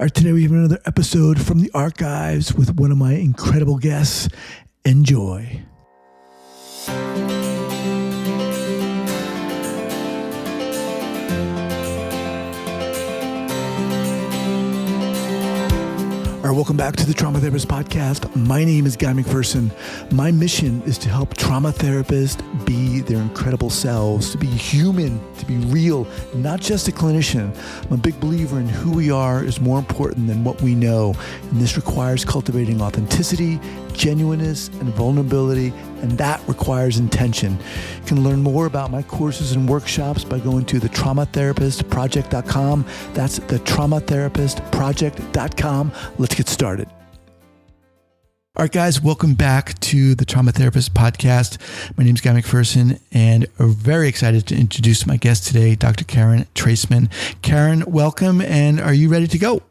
All right, today we have another episode from the archives with one of my incredible guests. Enjoy. All right, welcome back to the Trauma Therapist Podcast. My name is Guy McPherson. My mission is to help trauma therapists be their incredible selves, to be human, to be real, not just a clinician. I'm a big believer in who we are is more important than what we know. And this requires cultivating authenticity, genuineness, and vulnerability, and that requires intention. You can learn more about my courses and workshops by going to thetraumatherapistproject.com. That's thetraumatherapistproject.com. Let's get started. All right, guys, welcome back to the Trauma Therapist Podcast. My name is Guy McPherson, and I'm very excited to introduce my guest today, Dr. Karen Treisman. Karen, welcome, and are you ready to go?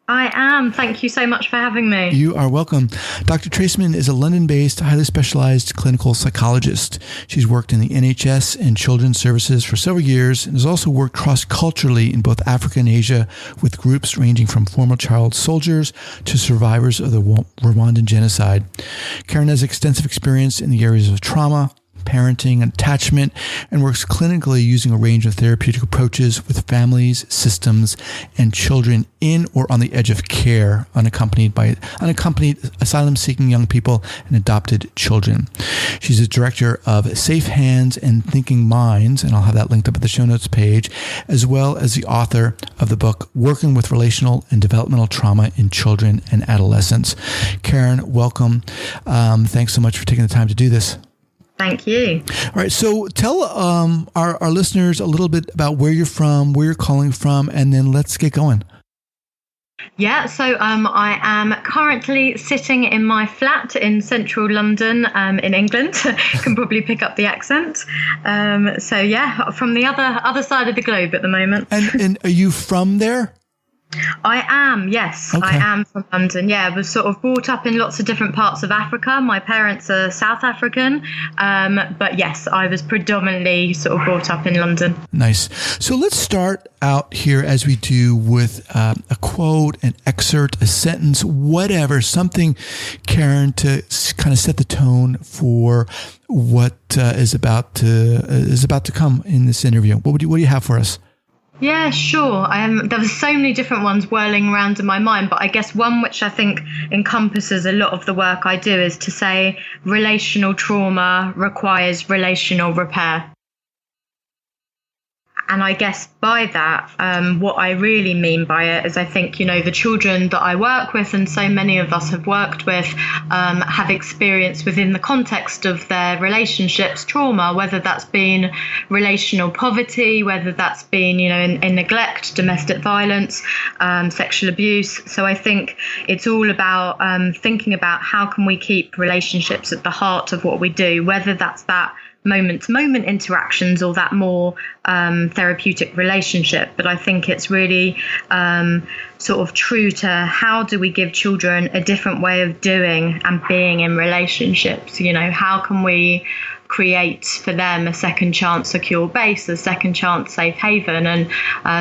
I am. Thank you so much for having me. You are welcome. Dr. Treisman is a London-based, highly specialized clinical psychologist. She's worked in the NHS and children's services for several years and has also worked cross-culturally in both Africa and Asia with groups ranging from former child soldiers to survivors of the Rwandan Genocide. Karen has extensive experience in the areas of trauma, parenting, and attachment, and works clinically using a range of therapeutic approaches with families, systems, and children in or on the edge of care, unaccompanied asylum-seeking young people and adopted children. She's a director of Safe Hands and Thinking Minds, and I'll have that linked up at the show notes page, as well as the author of the book, Working with Relational and Developmental Trauma in Children and Adolescents. Karen, welcome. Thanks so much for taking the time to do this. Thank you. All right. So tell our listeners a little bit about where you're from, where you're calling from, and then let's get going. Yeah. So I am currently sitting in my flat in central London in England. Can probably pick up the accent. So yeah, from the other side of the globe at the moment. And are you from there? I am, yes. Okay. I am from London. Yeah, I was sort of brought up in lots of different parts of Africa. My parents are South African, but yes, I was predominantly sort of brought up in London. Nice. So let's start out here as we do with a quote, an excerpt, a sentence, whatever, something, Karen, to kind of set the tone for what is about to come in this interview. What do you have for us? Yeah, sure. There were so many different ones whirling around in my mind, but I guess one which I think encompasses a lot of the work I do is to say relational trauma requires relational repair. And I guess by that, what I really mean by it is I think, the children that I work with and so many of us have worked with have experienced within the context of their relationships trauma, whether that's been relational poverty, whether that's been, in neglect, domestic violence, sexual abuse. So I think it's all about thinking about how can we keep relationships at the heart of what we do, whether that's that moment-to-moment interactions or that more therapeutic relationship. But I think it's really sort of true to how do we give children a different way of doing and being in relationships? How can we create for them a second chance secure base, a second chance safe haven, and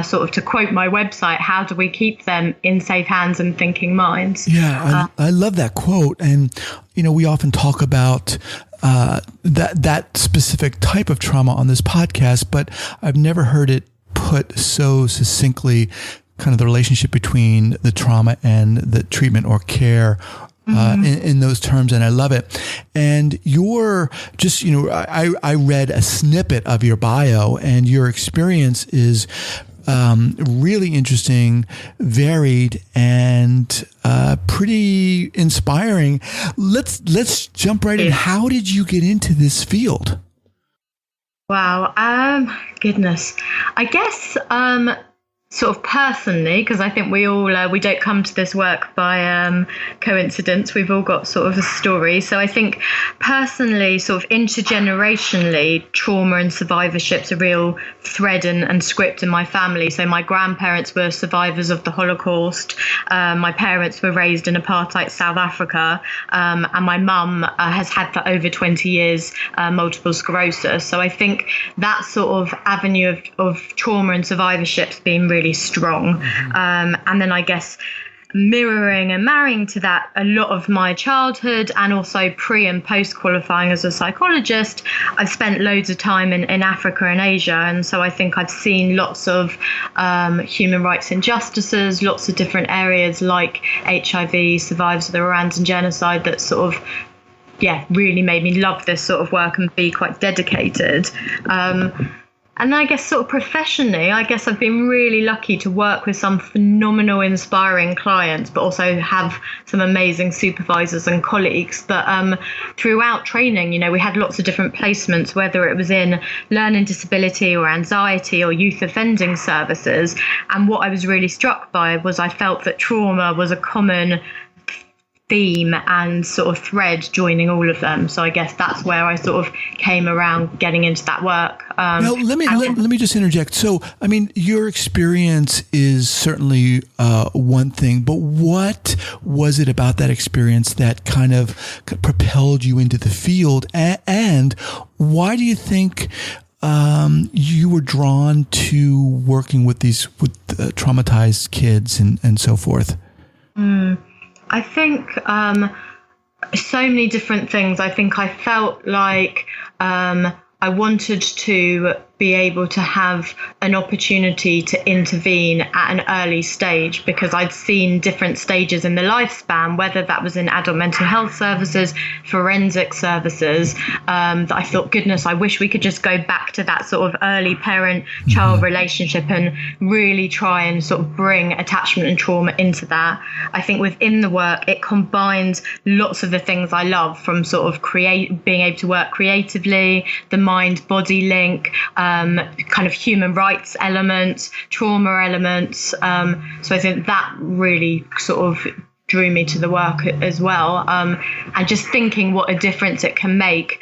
sort of to quote my website, how do we keep them in safe hands and thinking minds? Yeah, I love that quote. And, we often talk about that specific type of trauma on this podcast, but I've never heard it put so succinctly, kind of the relationship between the trauma and the treatment or care in those terms. And I love it. And you're just, I read a snippet of your bio, and your experience is really interesting, varied, and pretty inspiring. Let's jump right in. How did you get into this field? Wow. Goodness. I guess sort of personally, because I think we don't come to this work by coincidence. We've all got sort of a story. So I think personally, sort of intergenerationally, trauma and survivorship's a real thread and script in my family. So my grandparents were survivors of the Holocaust. My parents were raised in apartheid South Africa. And my mum has had for over 20 years multiple sclerosis. So I think that sort of avenue of trauma and survivorship's been really really strong. And then I guess mirroring and marrying to that a lot of my childhood, and also pre and post qualifying as a psychologist, I've spent loads of time in Africa and Asia, and so I think I've seen lots of human rights injustices, lots of different areas like HIV, survivors of the Rwandan Genocide, that sort of really made me love this sort of work and be quite dedicated. And I guess sort of professionally, I guess I've been really lucky to work with some phenomenal, inspiring clients, but also have some amazing supervisors and colleagues. But throughout training, we had lots of different placements, whether it was in learning disability or anxiety or youth offending services. And what I was really struck by was I felt that trauma was a common theme and sort of thread joining all of them. So I guess that's where I sort of came around getting into that work. Now, let me just interject. So, I mean, your experience is certainly one thing, but what was it about that experience that kind of propelled you into the field? And why do you think you were drawn to working with traumatized kids and so forth? I think so many different things. I think I felt like I wanted to be able to have an opportunity to intervene at an early stage, because I'd seen different stages in the lifespan, whether that was in adult mental health services, forensic services, that I thought, goodness, I wish we could just go back to that sort of early parent-child relationship and really try and sort of bring attachment and trauma into that. I think within the work, it combines lots of the things I love, from sort of being able to work creatively, the mind-body link, kind of human rights elements, trauma elements. So I think that really sort of drew me to the work as well. And just thinking what a difference it can make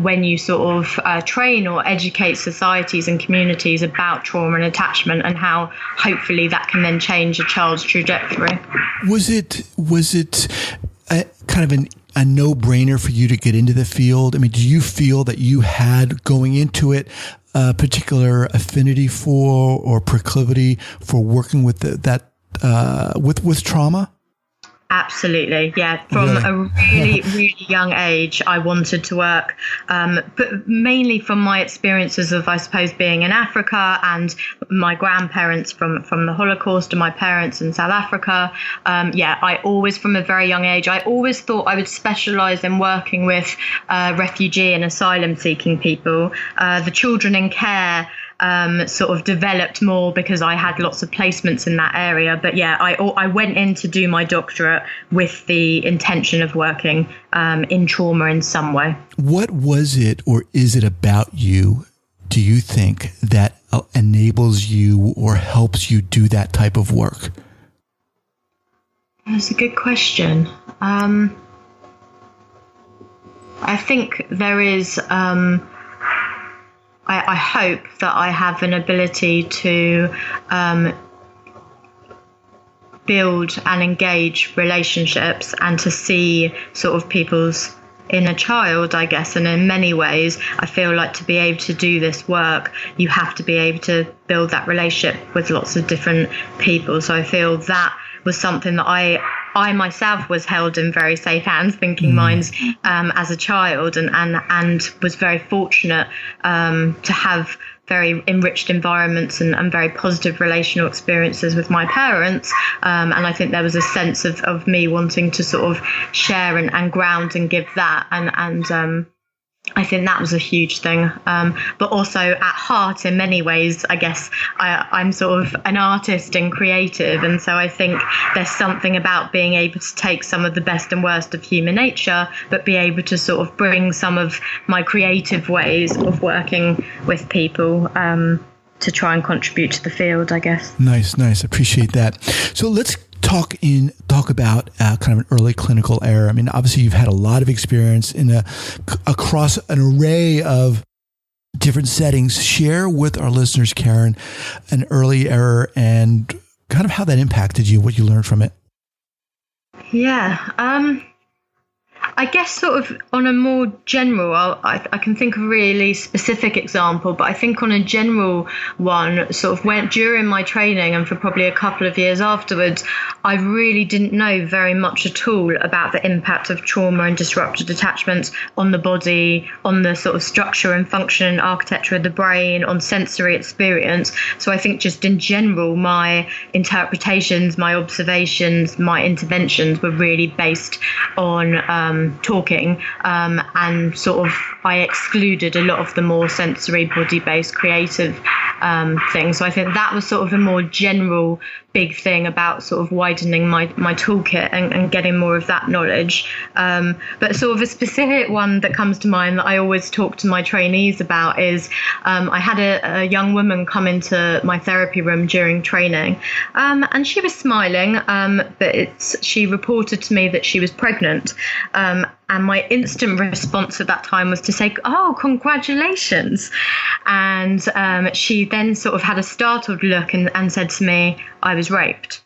when you sort of train or educate societies and communities about trauma and attachment, and how hopefully that can then change a child's trajectory. Was it kind of a no-brainer for you to get into the field? I mean, do you feel that you had, going into it, a particular affinity for or proclivity for working with with trauma? Absolutely, yeah. From a really, really young age, I wanted to work, but mainly from my experiences of, I suppose, being in Africa and my grandparents from the Holocaust and my parents in South Africa. I always, from a very young age, I always thought I would specialise in working with refugee and asylum-seeking people. The children in care sort of developed more because I had lots of placements in that area. But I went in to do my doctorate with the intention of working in trauma in some way. What was it, or is it about you, do you think, that enables you or helps you do that type of work? That's a good question. I think there is... I hope that I have an ability to build and engage relationships and to see sort of people's inner child, I guess. And in many ways, I feel like to be able to do this work, you have to be able to build that relationship with lots of different people. So I feel that was something that I myself was held in very safe hands, thinking minds, as a child, and was very fortunate to have very enriched environments and very positive relational experiences with my parents. And I think there was a sense of me wanting to sort of share and ground and give that. And I think that was a huge thing. But also at heart, in many ways, I guess I'm sort of an artist and creative. And so I think there's something about being able to take some of the best and worst of human nature, but be able to sort of bring some of my creative ways of working with people to try and contribute to the field, I guess. Nice. Appreciate that. So let's talk about kind of an early clinical era. I mean, obviously you've had a lot of experience across an array of different settings. Share with our listeners, Karen, an early era and kind of how that impacted you, what you learned from it. Yeah. I guess sort of on a more general, I can think of a really specific example, but I think on a general one, sort of went during my training and for probably a couple of years afterwards, I really didn't know very much at all about the impact of trauma and disrupted attachments on the body, on the sort of structure and function and architecture of the brain, on sensory experience. So I think just in general, my interpretations, my observations, my interventions were really based on talking, and sort of I excluded a lot of the more sensory body-based creative things. So I think that was sort of a more general big thing about sort of widening my toolkit and getting more of that knowledge. But sort of a specific one that comes to mind that I always talk to my trainees about is I had a young woman come into my therapy room during training, and she was smiling, but she reported to me that she was pregnant. And my instant response at that time was to say, "Oh, congratulations." And she then sort of had a startled look and said to me, "I was raped."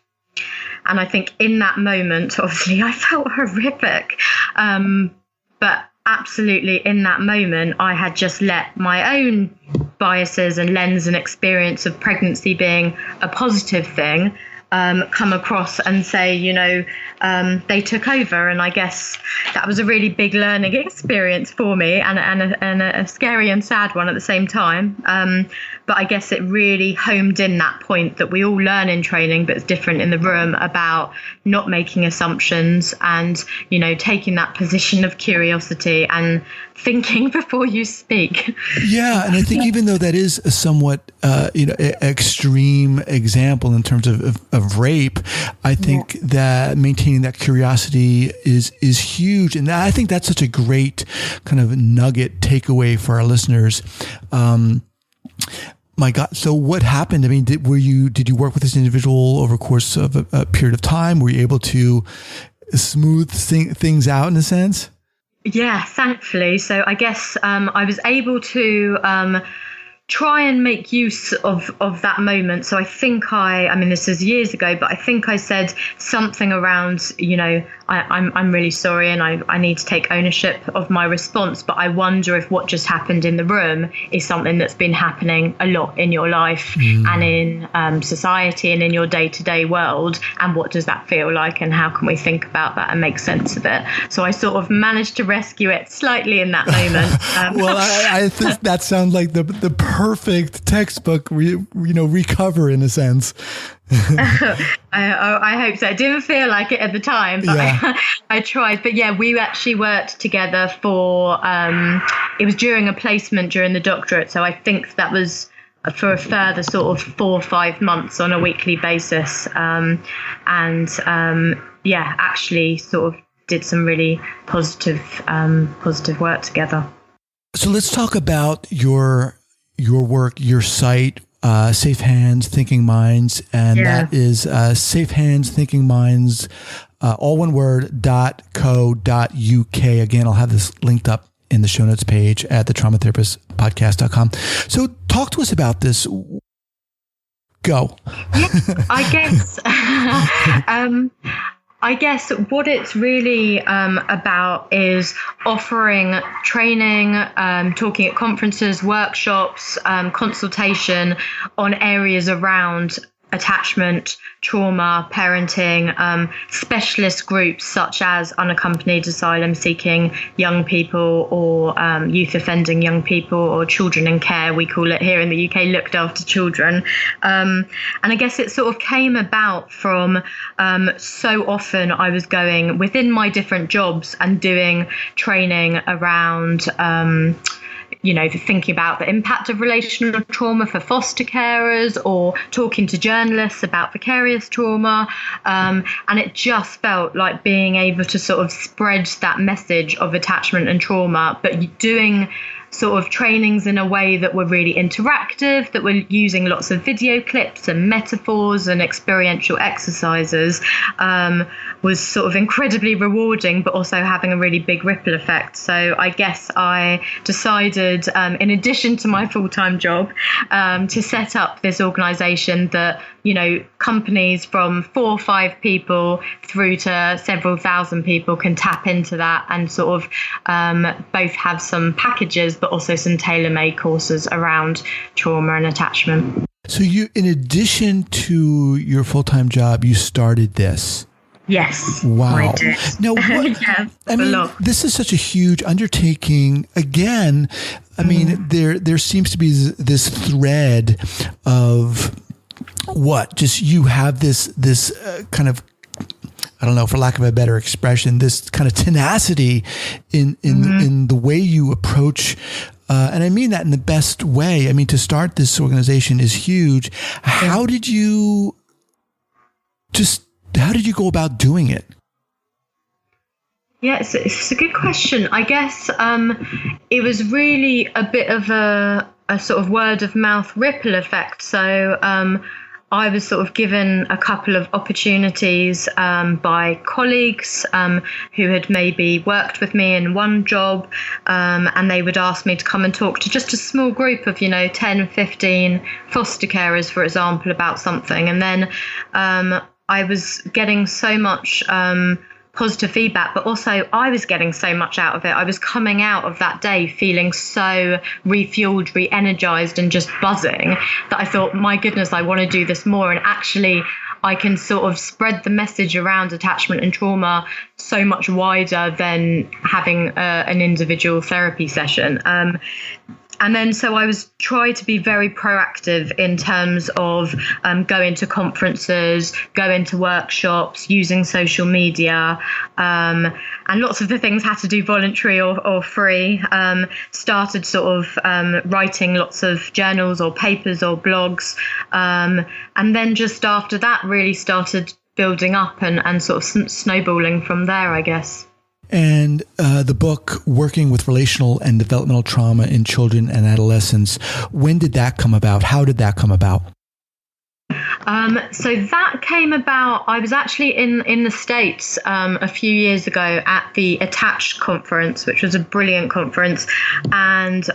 And I think in that moment, obviously, I felt horrific. But absolutely in that moment, I had just let my own biases and lens and experience of pregnancy being a positive thing come across and say, they took over. And I guess that was a really big learning experience for me, and a scary and sad one at the same time. But I guess it really homed in that point that we all learn in training, but it's different in the room, about not making assumptions and, taking that position of curiosity and thinking before you speak. Yeah. And I think even though that is a somewhat, extreme example in terms of rape, I think that maintaining that curiosity is huge. And I think that's such a great kind of nugget takeaway for our listeners. My God. So what happened? I mean, did you work with this individual over the course of a period of time? Were you able to smooth things out in a sense? Yeah, thankfully. So I guess I was able to try and make use of that moment. So I think I mean, this is years ago, but I think I said something around, I'm really sorry and I need to take ownership of my response, but I wonder if what just happened in the room is something that's been happening a lot in your life and in society and in your day-to-day world. And what does that feel like, and how can we think about that and make sense of it? So I sort of managed to rescue it slightly in that moment. Well, I think that sounds like the perfect textbook, recover in a sense. I hope so. It didn't feel like it at the time, but yeah. I tried. But yeah, we actually worked together for, it was during a placement during the doctorate. So I think that was for a further sort of 4 or 5 months on a weekly basis. Actually sort of did some really positive work together. So let's talk about your work, your site, Safe Hands, Thinking Minds, and that is Safe Hands, Thinking Minds, all one word, .co.uk. Again, I'll have this linked up in the show notes page at thetraumatherapistpodcast.com. So talk to us about this. Go. I guess what it's really about is offering training, talking at conferences, workshops, consultation on areas around attachment, trauma, parenting, specialist groups such as unaccompanied asylum-seeking young people, or youth offending young people, or children in care, we call it here in the UK, looked after children. And I guess it sort of came about from so often I was going within my different jobs and doing training around thinking about the impact of relational trauma for foster carers, or talking to journalists about vicarious trauma. And it just felt like being able to sort of spread that message of attachment and trauma, but doing sort of trainings in a way that were really interactive, that were using lots of video clips and metaphors and experiential exercises, was sort of incredibly rewarding, but also having a really big ripple effect. So I guess I decided, in addition to my full-time job, to set up this organization that, you know, companies from 4 or 5 people through to several thousand people can tap into that, and sort of both have some packages, but also some tailor-made courses around trauma and attachment. So you, in addition to your full-time job, you started this. Yes. Wow. I did. Now, what, yeah, I mean, this is such a huge undertaking. Again, I mean, there seems to be this thread of what? Just you have this kind of, I don't know, for lack of a better expression, this kind of tenacity in the way you approach. And I mean that in the best way. I mean, to start this organization is huge. How did you go about doing it? Yeah, it's a good question. I guess it was really a bit of a sort of word of mouth ripple effect. So I was sort of given a couple of opportunities by colleagues who had maybe worked with me in one job, and they would ask me to come and talk to just a small group of, 10, 15 foster carers, for example, about something. And then I was getting so much positive feedback, but also I was getting so much out of it. I was coming out of that day feeling so refueled, re-energized, and just buzzing that I thought, my goodness, I want to do this more. And actually, I can sort of spread the message around attachment and trauma so much wider than having an individual therapy session. And then so I was trying to be very proactive in terms of going to conferences, going to workshops, using social media, and lots of the things had to do voluntary or free. Started sort of writing lots of journals or papers or blogs. And then just after that really started building up and sort of snowballing from there, I guess. And the book, Working with Relational and Developmental Trauma in Children and Adolescents, when did that come about? How did that come about? So that came about, I was actually in the States a few years ago at the Attached conference, which was a brilliant conference. And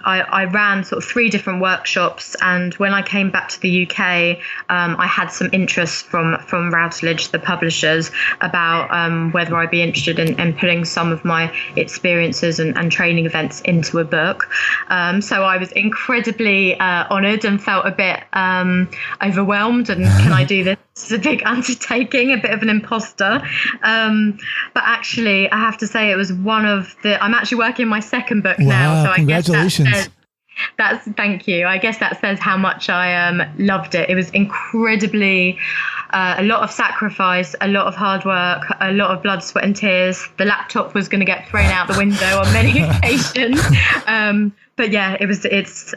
I ran sort of 3 different workshops. And when I came back to the UK, I had some interest from Routledge, the publishers, about whether I'd be interested in putting some of my experiences and training events into a book. So I was incredibly honoured and felt a bit overwhelmed, and can I do this? It's a big undertaking, a bit of an imposter. But actually, I have to say it was one of I'm actually working my second book now. So congratulations. Thank you. I guess that says how much I loved it. It was incredibly, a lot of sacrifice, a lot of hard work, a lot of blood, sweat and tears. The laptop was going to get thrown out the window on many occasions. But yeah,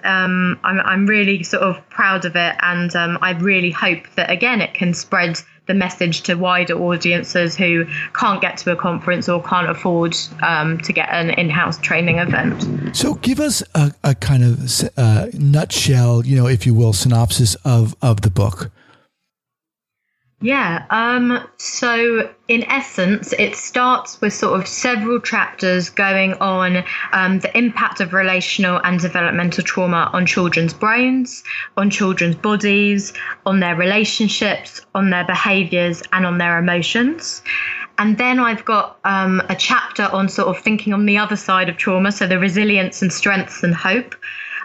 I'm really sort of proud of it. And I really hope that, again, it can spread the message to wider audiences who can't get to a conference or can't afford to get an in-house training event. So give us a kind of nutshell, if you will, synopsis of the book. Yeah. So in essence, it starts with sort of several chapters going on the impact of relational and developmental trauma on children's brains, on children's bodies, on their relationships, on their behaviors, and on their emotions. And then I've got a chapter on sort of thinking on the other side of trauma, so the resilience and strengths and hope.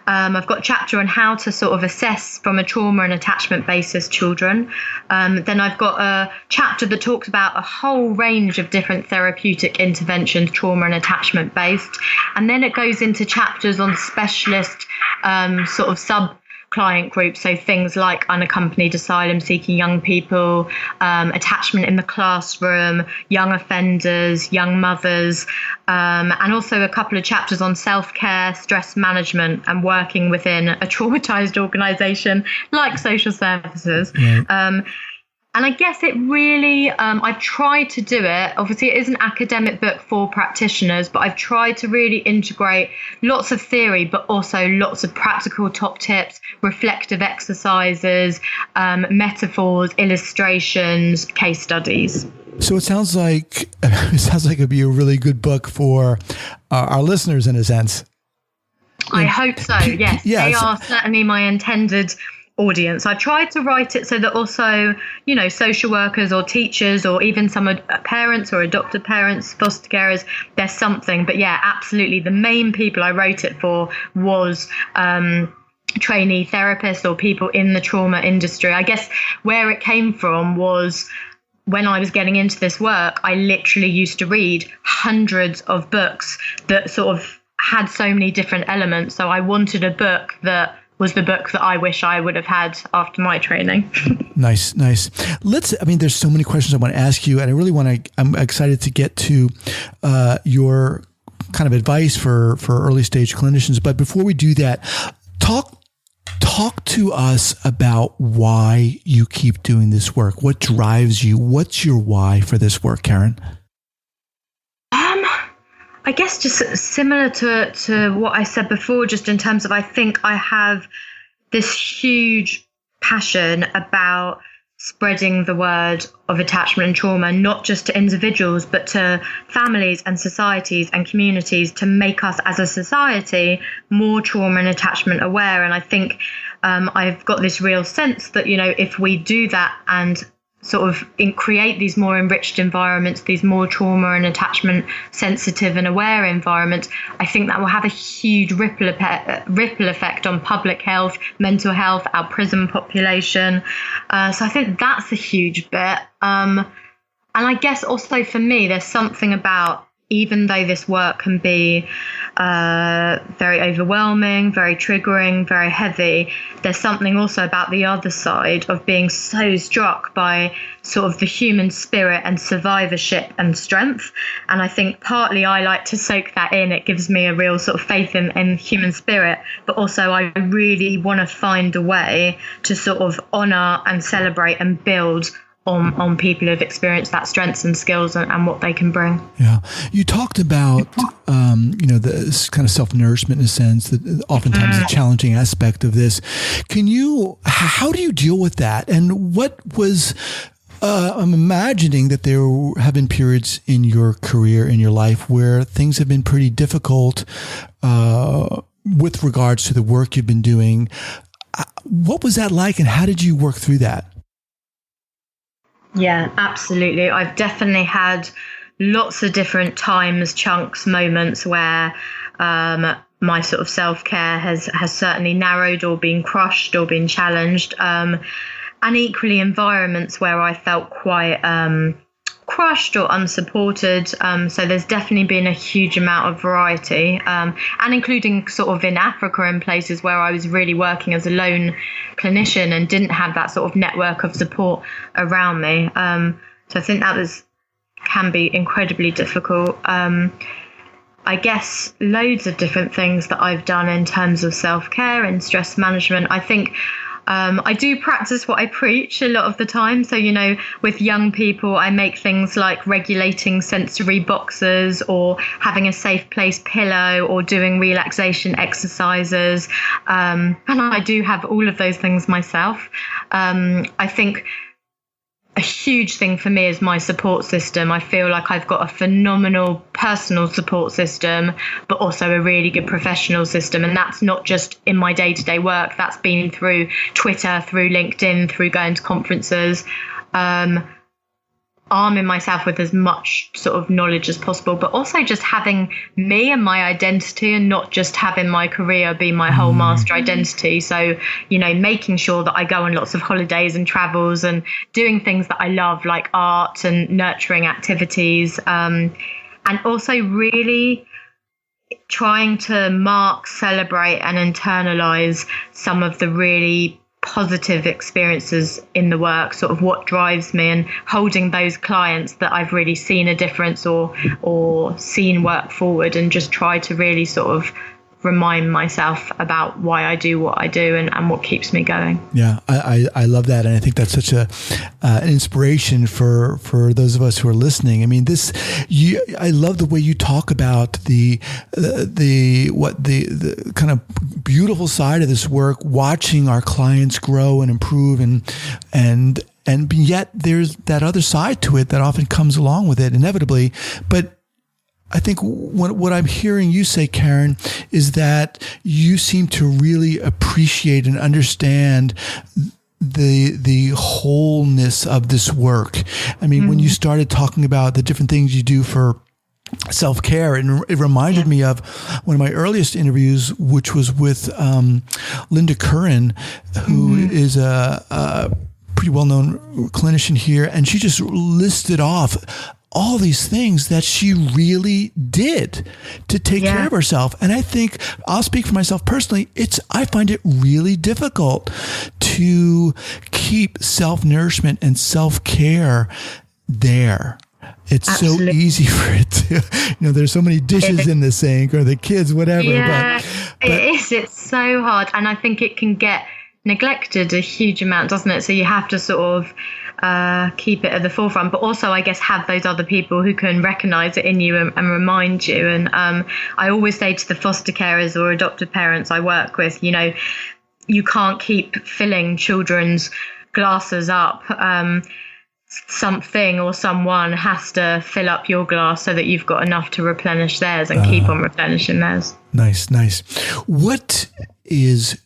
I've got a chapter on how to sort of assess from a trauma and attachment basis children. Then I've got a chapter that talks about a whole range of different therapeutic interventions, trauma and attachment based. And then it goes into chapters on specialist sort of sub-client groups. So things like unaccompanied asylum-seeking young people, attachment in the classroom, young offenders, young mothers, and also a couple of chapters on self-care, stress management, and working within a traumatized organization like social services. Right. And I guess it really, I've tried to do it. Obviously, it is an academic book for practitioners, but I've tried to really integrate lots of theory, but also lots of practical top tips, reflective exercises, metaphors, illustrations, case studies. So it sounds like it'd be a really good book for our listeners in a sense. I hope so. Yes, yeah, they are certainly my intended audience. I tried to write it so that also, social workers or teachers or even some parents or adopted parents, foster carers, there's something. But yeah, absolutely. The main people I wrote it for was trainee therapists or people in the trauma industry. I guess where it came from was when I was getting into this work, I literally used to read hundreds of books that sort of had so many different elements. So I wanted a book that was the book that I wish I would have had after my training. Nice. There's so many questions I want to ask you, and I'm excited to get to your kind of advice for early stage clinicians. But before we do that, talk to us about why you keep doing this work. What drives you? What's your why for this work, Karen? I guess just similar to what I said before, just in terms of, I think I have this huge passion about spreading the word of attachment and trauma, not just to individuals, but to families and societies and communities, to make us as a society more trauma and attachment aware. And I think I've got this real sense that, if we do that and sort of create these more enriched environments, these more trauma and attachment sensitive and aware environments, I think that will have a huge ripple effect on public health, mental health, our prison population. So I think that's a huge bit. And I guess also for me, there's something about, even though this work can be very overwhelming, very triggering, very heavy, there's something also about the other side of being so struck by sort of the human spirit and survivorship and strength. And I think partly I like to soak that in. It gives me a real sort of faith in human spirit, but also I really want to find a way to sort of honor and celebrate and build on people who've experienced that strengths and skills and what they can bring. Yeah. You talked about, this kind of self-nourishment in a sense, that oftentimes a challenging aspect of this. How do you deal with that? And what was, I'm imagining that there have been periods in your career, in your life, where things have been pretty difficult with regards to the work you've been doing. What was that like, and how did you work through that? Yeah, absolutely. I've definitely had lots of different times, chunks, moments where my sort of self-care has certainly narrowed or been crushed or been challenged. And equally environments where I felt quite crushed or unsupported. So there's definitely been a huge amount of variety, and including sort of in Africa and places where I was really working as a lone clinician and didn't have that sort of network of support around me. So I think that can be incredibly difficult. I guess loads of different things that I've done in terms of self-care and stress management. I think I do practice what I preach a lot of the time. So, with young people, I make things like regulating sensory boxes or having a safe place pillow or doing relaxation exercises. And I do have all of those things myself. I think a huge thing for me is my support system. I feel like I've got a phenomenal personal support system, but also a really good professional system. And that's not just in my day-to-day work. That's been through Twitter, through LinkedIn, through going to conferences, arming myself with as much sort of knowledge as possible, but also just having me and my identity and not just having my career be my whole master identity. So, making sure that I go on lots of holidays and travels and doing things that I love, like art and nurturing activities. And also really trying to mark, celebrate and internalize some of the really positive experiences in the work, sort of what drives me, and holding those clients that I've really seen a difference or seen work forward, and just try to really sort of remind myself about why I do what I do and what keeps me going. Yeah, I love that. And I think that's such an inspiration for those of us who are listening. I mean, I love the way you talk about the kind of beautiful side of this work, watching our clients grow and improve and yet there's that other side to it that often comes along with it inevitably. But I think what I'm hearing you say, Karen, is that you seem to really appreciate and understand the wholeness of this work. I mean, when you started talking about the different things you do for self-care, and it reminded me of one of my earliest interviews, which was with Linda Curran, who is a pretty well-known clinician here, and she just listed off all these things that she really did to take care of herself. And I think, I'll speak for myself personally, I find it really difficult to keep self-nourishment and self-care there. It's Absolutely. So easy for it to, there's so many dishes in the sink or the kids, whatever. Yeah, but it is. It's so hard. And I think it can get neglected a huge amount, doesn't it? So you have to sort of keep it at the forefront, but also I guess have those other people who can recognize it in you and remind you. And I always say to the foster carers or adopted parents I work with, you can't keep filling children's glasses up. Something or someone has to fill up your glass so that you've got enough to replenish theirs and keep on replenishing theirs. Nice. What is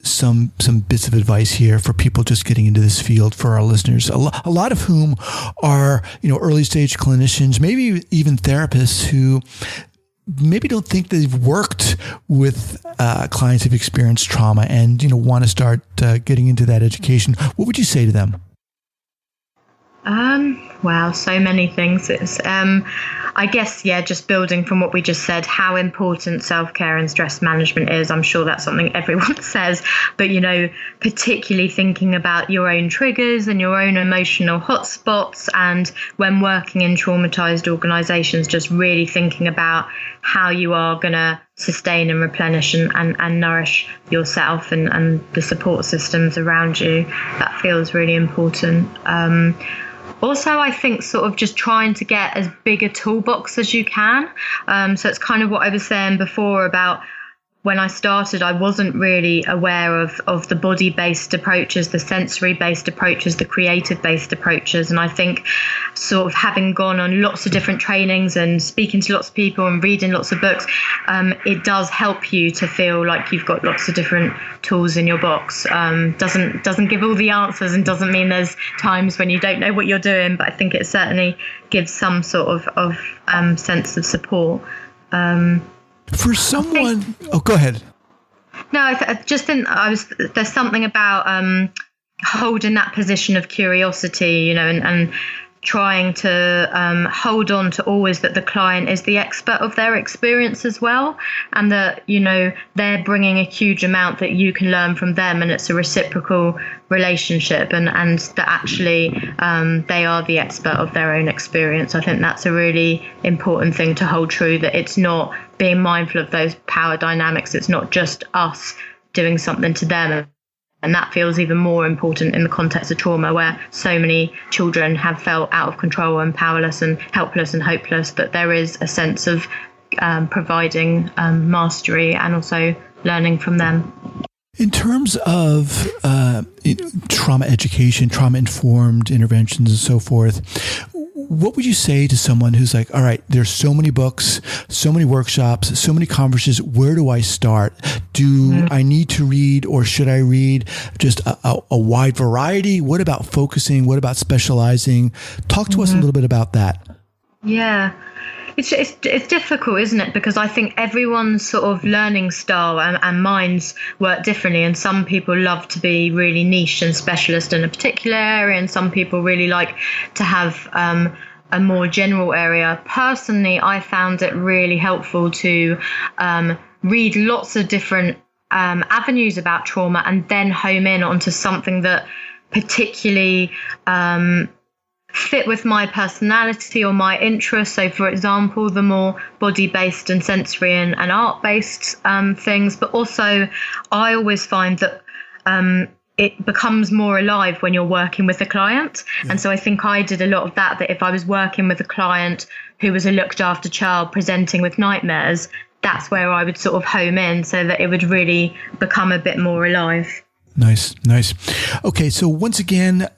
some bits of advice here for people just getting into this field, for our listeners, a lot of whom are, early stage clinicians, maybe even therapists who maybe don't think they've worked with clients who've experienced trauma and, want to start getting into that education. What would you say to them? Wow, so many things. It's, I guess, just building from what we just said, how important self-care and stress management is. I'm sure that's something everyone says, but, particularly thinking about your own triggers and your own emotional hotspots. And when working in traumatized organizations, just really thinking about how you are going to sustain and replenish and nourish yourself and the support systems around you. That feels really important. Also, I think sort of just trying to get as big a toolbox as you can. So it's kind of what I was saying before about when I started, I wasn't really aware of the body-based approaches, the sensory-based approaches, the creative-based approaches. And I think sort of having gone on lots of different trainings and speaking to lots of people and reading lots of books, it does help you to feel like you've got lots of different tools in your box. Doesn't give all the answers and doesn't mean there's times when you don't know what you're doing, but I think it certainly gives some sort of sense of support. For someone, go ahead. No, there's something about holding that position of curiosity, and trying to hold on to always that the client is the expert of their experience as well, and that, they're bringing a huge amount that you can learn from them, and it's a reciprocal relationship, and that actually they are the expert of their own experience. I think that's a really important thing to hold true, that it's not being mindful of those power dynamics. It's not just us doing something to them. And that feels even more important in the context of trauma, where so many children have felt out of control and powerless and helpless and hopeless, that there is a sense of providing mastery and also learning from them. In terms of trauma education, trauma-informed interventions and so forth, what would you say to someone who's like, all right, there's so many books, so many workshops, so many conferences, where do I start? Do I need to read, or should I read just a wide variety? What about focusing? What about specializing? Talk to us a little bit about that. Yeah. It's difficult, isn't it? Because I think everyone's sort of learning style and minds work differently. And some people love to be really niche and specialist in a particular area, and some people really like to have a more general area. Personally, I found it really helpful to read lots of different avenues about trauma and then home in onto something that particularly fit with my personality or my interests. So, for example, the more body-based and sensory and art-based things. But also, I always find that it becomes more alive when you're working with a client. Yeah. And so I think I did a lot of that if I was working with a client who was a looked after child presenting with nightmares, that's where I would sort of home in so that it would really become a bit more alive. Nice. Okay, so once again,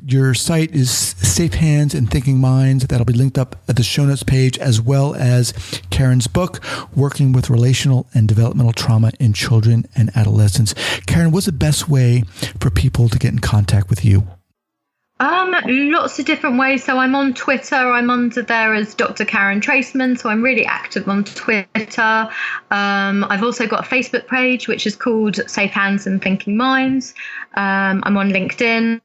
your site is Safe Hands and Thinking Minds. That'll be linked up at the show notes page, as well as Karen's book, Working with Relational and Developmental Trauma in Children and Adolescents. Karen, what's the best way for people to get in contact with you? Lots of different ways. So I'm on Twitter. I'm under there as Dr. Karen Treisman. So I'm really active on Twitter. I've also got a Facebook page, which is called Safe Hands and Thinking Minds. I'm on LinkedIn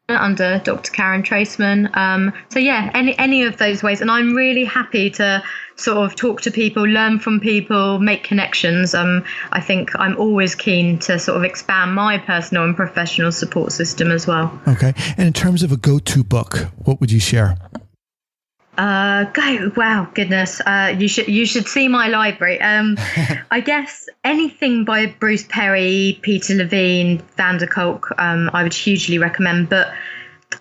under Dr. Karen Treisman. So yeah, any of those ways. And I'm really happy to sort of talk to people, learn from people, make connections. I think I'm always keen to sort of expand my personal and professional support system as well. Okay. And in terms of a go-to book, what would you share? Wow, goodness. You should see my library. I guess anything by Bruce Perry, Peter Levine, Van der Kolk, I would hugely recommend. But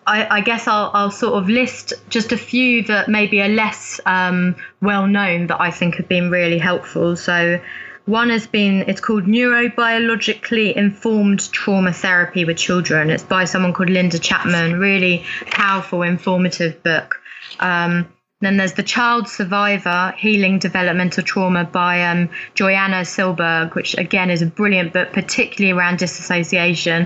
I guess I'll sort of list just a few that maybe are less well known that I think have been really helpful. So one it's called Neurobiologically Informed Trauma Therapy with Children. It's by someone called Linda Chapman. Really powerful, informative book. Then there's The Child Survivor, Healing Developmental Trauma by Joanna Silberg, which again is a brilliant book, particularly around disassociation,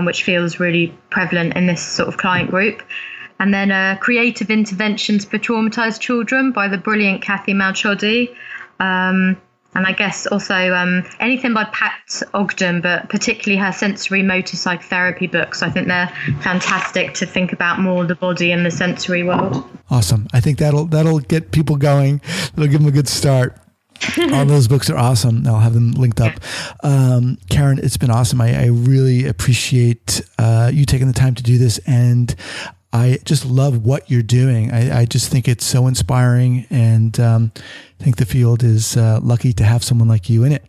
which feels really prevalent in this sort of client group. And then Creative Interventions for Traumatized Children by the brilliant Kathy Malchody. And I guess also anything by Pat Ogden, but particularly her sensory motor psychotherapy books. I think they're fantastic to think about more the body and the sensory world. Awesome. I think that'll get people going. It'll give them a good start. All those books are awesome. I'll have them linked up. Karen, it's been awesome. I really appreciate you taking the time to do this, and I just love what you're doing. I just think it's so inspiring, and I think the field is lucky to have someone like you in it.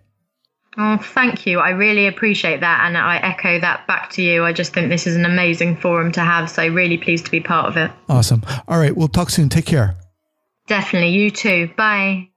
Oh, thank you. I really appreciate that, and I echo that back to you. I just think this is an amazing forum to have, so really pleased to be part of it. Awesome. All right, we'll talk soon. Take care. Definitely. You too. Bye.